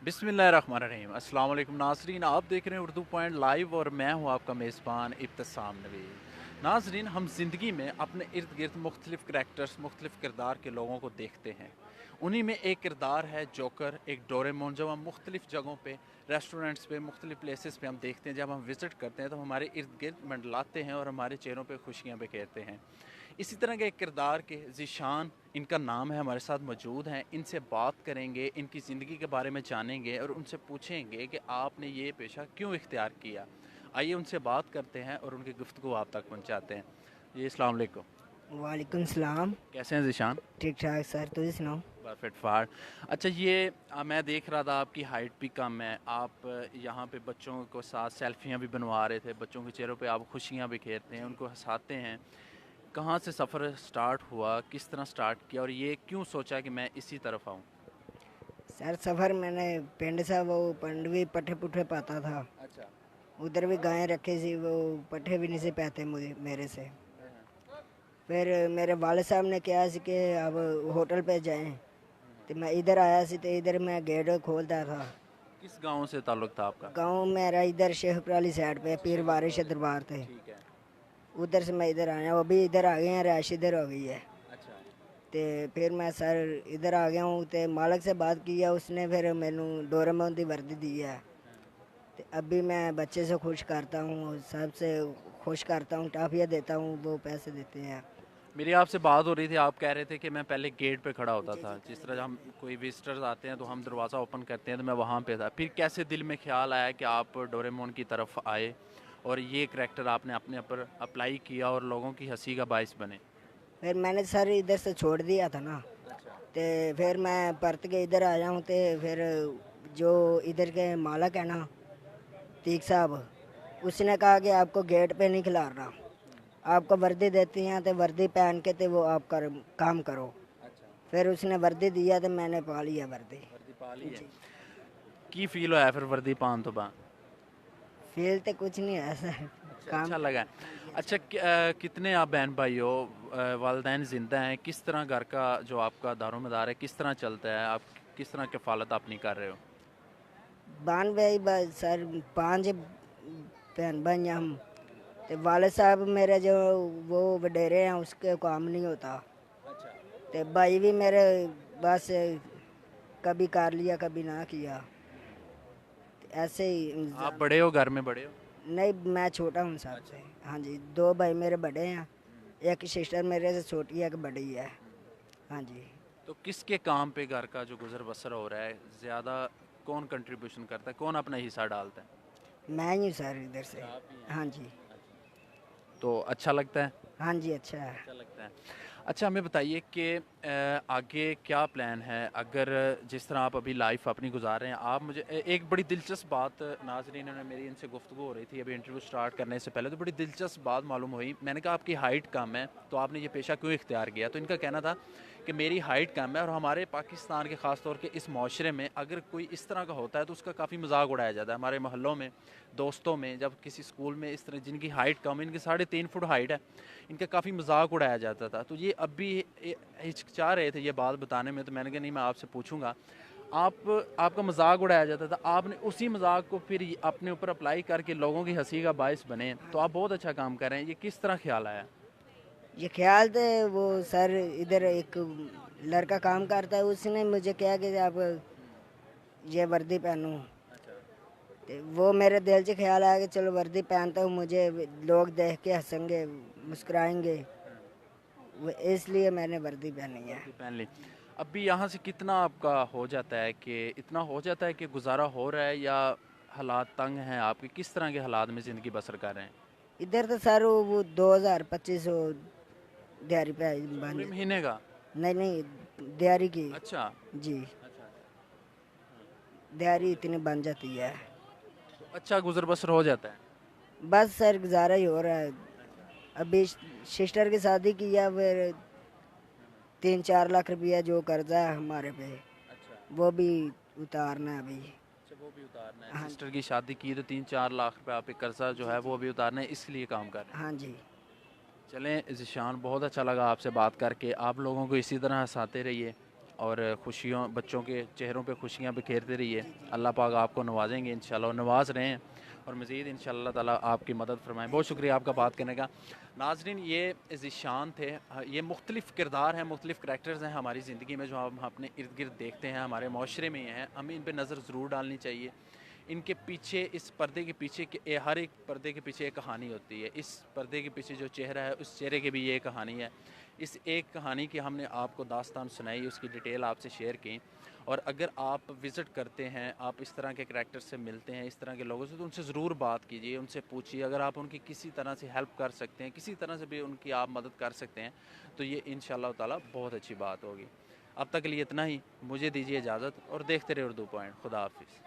बिस्मिल्लाहिर्रहमानिर्रहीम। अस्सलाम वालेकुम नाज़रीन, आप देख रहे हैं उर्दू पॉइंट लाइव और मैं हूं आपका मेज़बान इब्तिसाम नवीद। नाज़रीन, हम ज़िंदगी में अपने इर्द गिर्द मुख्तलिफ़ करैक्टर्स, मुख्तलिफ़ किरदार के लोगों को देखते हैं। उन्हीं में एक किरदार है जोकर, एक डोरेमोन, जब हम मुख्तलिफ़ जगहों पे, रेस्टोरेंट्स पे, मुख्तलिफ़ प्लेसेस पे हम देखते हैं, जब हम विज़िट करते हैं तो हमारे इर्द गिर्द मंडलाते हैं और हमारे चेहरों पे खुशियाँ बिखेरते हैं। इसी तरह के एक किरदार के ज़ीशान, इनका नाम है, हमारे साथ मौजूद हैं। इनसे बात करेंगे, इनकी ज़िंदगी के बारे में जानेंगे और उनसे पूछेंगे कि आपने ये पेशा क्यों इख्तियार किया। आइए उनसे बात करते हैं और उनकी गुफ्तगू आप तक पहुँचाते हैं। जी, अस्सलाम वालेकुम। वालेकुम सलाम। कैसे हैं ज़ीशान? ठीक ठाक सर, तुझे सुनाओ। परफेक्ट फाड़। अच्छा, ये मैं देख रहा था आपकी हाइट भी कम है। आप यहाँ पे बच्चों को साथ सेल्फियाँ भी बनवा रहे थे, बच्चों के चेहरों पे आप खुशियाँ बिखेरते हैं, उनको हंसाते हैं। कहाँ से सफ़र स्टार्ट हुआ, किस तरह स्टार्ट किया और ये क्यों सोचा कि मैं इसी तरफ आऊँ? सर सफ़र मैंने पिंड से वो पंडवी पट्ठे पुट्ठे पाता था। अच्छा। उधर भी गायें रखी सी, वो पट्ठे भी नहीं से पाते मुझे मेरे से। फिर मेरे वाले साहब ने कहा सी कि अब होटल पे जाएं। तो मैं इधर आया सी, तो इधर मैं गेट खोलता था। किस गांव से ताल्लुक़ था आपका? गांव मेरा इधर शेखपुर वाली साइड पे पीर वारिश दरबार थे। ठीक है। उधर से मैं इधर आया, वो भी इधर आ गए हैं, रैश इधर हो गई है। अच्छा। तो फिर मैं सर इधर आ गया हूँ, तो मालिक से बात की है, उसने फिर मैनू डोरेमोन की वर्दी दी है। तो अभी मैं बच्चे से खुश करता हूँ, सबसे खुश करता हूँ, टाफिया देता हूँ, वो पैसे देते हैं। मेरी आपसे बात हो रही थी, आप कह रहे थे कि मैं पहले गेट पे खड़ा होता जी था। जी, जिस पहले तरह गेट हम पे। कोई विजिटर्स आते हैं तो हम दरवाज़ा ओपन करते हैं, तो मैं वहाँ पे था। फिर कैसे दिल में ख्याल आया कि आप डोरेमोन की तरफ आए और ये करैक्टर आपने अपने ऊपर अप्लाई किया और लोगों की हंसी का बायस बने? फिर मैंने सर इधर से छोड़ दिया था ना, अच्छा। तो फिर मैं परत के इधर आया हूँ। तो फिर जो इधर के मालिक है ना, तीक साहब, उसने कहा कि आपको गेट पे नहीं खिलाना, आपको वर्दी देती हैं तो वर्दी पहन के तो वो आप काम करो। अच्छा। फिर उसने वर्दी दिया तो मैंने पा लिया वर्दी। वर्दी पा ली है। जी। की फील होया फिर वर्दी पान तो बाद? फील तो कुछ नहीं है सर। अच्छा, काम अच्छा लगा है। हाँ जी, अच्छा अच्छा, लगा। कितने आप बहन भाई हो? वालिदैन ज़िंदा हैं? किस तरह घर का जो आपका दारोमदार है किस तरह चलता है? आप किस तरह कफ़ालत अपनी कर रहे हो? बान भाई बस सर, पांच बहन भाई हैं हम। तो वाले साहब मेरे जो वो वडेरे हैं, उसके काम नहीं होता। अच्छा। तो भाई भी मेरे बस कभी कर लिया कभी ना किया, तो ऐसे ही आप इंतज़ाम बड़े है। हो, घर में बड़े हो? नहीं, मैं छोटा हूँ सबसे। अच्छा। हाँ जी, दो भाई मेरे बड़े हैं, एक सिस्टर मेरे से छोटी है, एक बड़ी है। हाँ जी। तो किसके काम पे घर का जो गुजर बसर हो रहा है ज़्यादा? कौन कंट्रीब्यूशन करता है, कौन अपना हिस्सा डालता है? मैं ही हूँ सर इधर से। अच्छा, आप ही हैं। हाँ जी। तो अच्छा लगता है? हाँ जी, अच्छा है। अच्छा लगता है। अच्छा, हमें बताइए कि आगे क्या प्लान है? अगर जिस तरह आप अभी लाइफ अपनी गुजार रहे हैं, आप मुझे एक बड़ी दिलचस्प बात, नाज़रीन ने मेरी इनसे गुफ्तगू हो रही थी अभी इंटरव्यू स्टार्ट करने से पहले, तो बड़ी दिलचस्प बात मालूम हुई। मैंने कहा आपकी हाइट कम है, तो आपने ये पेशा क्यों इख्तियार किया? तो इनका कहना था कि मेरी हाइट कम है और हमारे पाकिस्तान के ख़ास तौर के इस माशरे में अगर कोई इस तरह का होता है तो उसका काफ़ी मजाक उड़ाया जाता है। हमारे मोहल्लों में, दोस्तों में, जब किसी स्कूल में इस तरह जिनकी हाइट कम है, इनकी 3.5 फुट हाइट है, इनका काफ़ी मजाक उड़ाया जाता था। तो ये अब भी हिचकिचा रहे थे ये बात बताने में, तो मैंने कहा नहीं, मैं आपसे पूछूंगा। आपका मजाक उड़ाया जाता था, आपने उसी मजाक को फिर अपने ऊपर अप्लाई करके लोगों की हंसी का बायस बने, हाँ तो आप जी। बहुत अच्छा काम कर रहे हैं। ये किस तरह ख्याल आया? ये ख्याल थे, वो सर इधर एक लड़का काम करता है, उसने मुझे कहा कि आप ये वर्दी पहनो। अच्छा। तो वो मेरे दिल से ख्याल आया कि चलो वर्दी पहनता हूँ, मुझे लोग देख के हंसेंगे, मुस्कुराएंगे, वो इसलिए मैंने वर्दी पहनी है। वर्दी पहन ली। अभी यहाँ से कितना आपका हो जाता है, कि इतना हो जाता है कि गुजारा हो रहा है, या हालात तंग हैं आपके? किस तरह के हालात में ज़िंदगी बसर कर रहे हैं? इधर तो सर वो 2025 दिहाड़ी पे बन पूरे जाती। महीने का? नहीं नहीं, दिहाड़ी की। अच्छा। जी, अच्छा। दिहाड़ी इतनी बन जाती है। तो अच्छा गुजर बसर हो जाता है? बस सर गुजारा ही हो रहा है। अभी सिस्टर की शादी की है, फिर 3-4 लाख रुपया जो कर्जा है हमारे पे, अच्छा। वो भी उतारना है अभी। अच्छा, वो भी उतारना है। हाँ सिस्टर की शादी की तो 3-4 लाख रुपए आप पे कर्जा जो जी है जी। वो भी उतारना है, इसलिए काम कर रहे हैं। हाँ जी। चलें ज़िशान, बहुत अच्छा लगा आपसे बात करके। आप लोगों को इसी तरह हंसाते रहिए और खुशियों बच्चों के चेहरों पे खुशियाँ बिखेरते रहिए। अल्लाह पाक आपको नवाजेंगे इंशाल्लाह, और नवाज रहे हैं और मज़ीद इंशाल्लाह ताला आपकी मदद फरमाएँ। बहुत शुक्रिया आपका बात करने का। नाज़रीन, ये ज़ीशान थे। ये मुख्तलिफ़ किरदार हैं, मुख्तलिफ़ करैक्टर्स हैं हमारी ज़िंदगी में जो हम अपने इर्द गिर्द देखते हैं, हमारे माशरे में हैं। हमें इन पर नज़र ज़रूर डालनी चाहिए। इनके पीछे, इस पर्दे के पीछे के हर एक पर्दे के पीछे एक कहानी होती है। इस पर्दे के पीछे जो चेहरा है, उस चेहरे की भी ये कहानी है। इस एक कहानी की हमने आपको दास्तान सुनाई, उसकी डिटेल आपसे शेयर की। और अगर आप विज़िट करते हैं, आप इस तरह के करैक्टर से मिलते हैं, इस तरह के लोगों से, तो उनसे ज़रूर बात कीजिए, उनसे पूछिए। अगर आप उनकी किसी तरह से हेल्प कर सकते हैं, किसी तरह से भी उनकी आप मदद कर सकते हैं, तो ये इंशाअल्लाह ताला बहुत अच्छी बात होगी। अब तक के लिए इतना ही। मुझे दीजिए इजाज़त और देखते रहे उर्दू पॉइंट। खुदा हाफिज़।